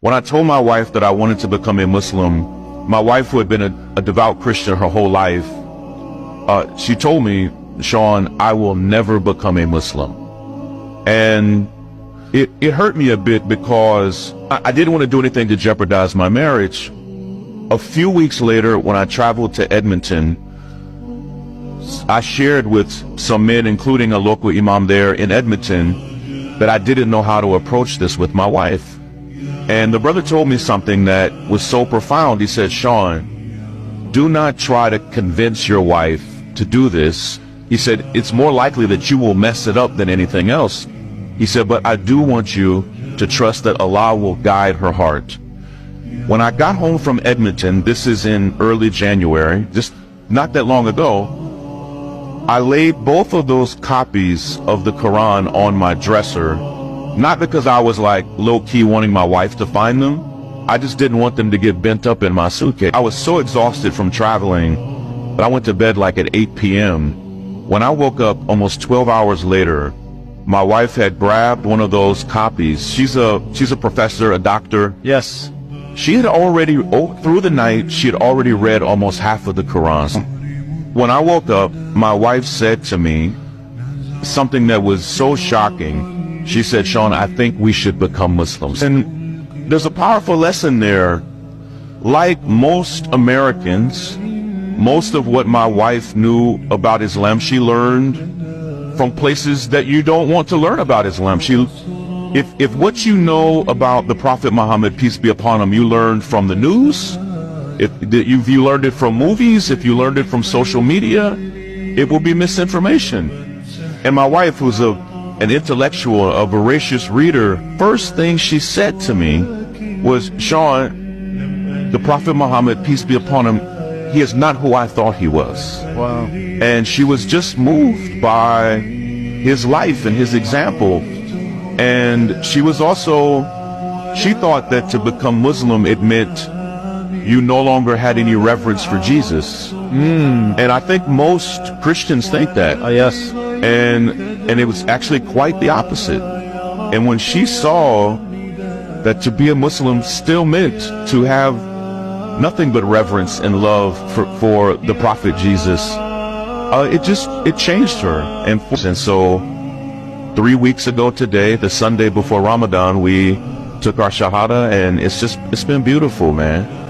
When I told my wife that I wanted to become a Muslim, my wife, who had been a devout Christian her whole life, she told me, Sean, I will never become a Muslim. And it hurt me a bit because I didn't want to do anything to jeopardize my marriage. A few weeks later, when I traveled to Edmonton, I shared with some men, including a local imam there in Edmonton, that I didn't know how to approach this with my wife. And the brother told me something that was so profound. He said, Sean, do not try to convince your wife to do this. He said, it's more likely that you will mess it up than anything else. He said, but I do want you to trust that Allah will guide her heart. When I got home from Edmonton, this is in early January, just not that long ago, I laid both of those copies of the Quran on my dresser, not because I was like low-key wanting my wife to find them. I just didn't want them to get bent up in my suitcase. I was so exhausted from traveling that I went to bed like at 8 p.m. When I woke up almost 12 hours later, my wife had grabbed one of those copies. She's a professor, a doctor. Yes. She had already, through the night, she had already read almost half of the Quran. When I woke up, my wife said to me something that was so shocking. She said, Sean, I think we should become Muslims. And there's a powerful lesson there. Like most Americans, most of what my wife knew about Islam, she learned from places that you don't want to learn about Islam. If what you know about the Prophet Muhammad, peace be upon him, you learned from the news, if you learned it from movies, if you learned it from social media, it will be misinformation. And my wife, who's an intellectual, a voracious reader, first thing she said to me was, Sean, the Prophet Muhammad, peace be upon him, he is not who I thought he was. Wow. And she was just moved by his life and his example. And she was also, she thought that to become Muslim, it meant you no longer had any reverence for Jesus. And I think most Christians think that. Yes. And it was actually quite the opposite. And when she saw that to be a Muslim still meant to have nothing but reverence and love for the Prophet Jesus, it changed her. And so 3 weeks ago today, the Sunday before Ramadan, we took our Shahada, and it's been beautiful, man.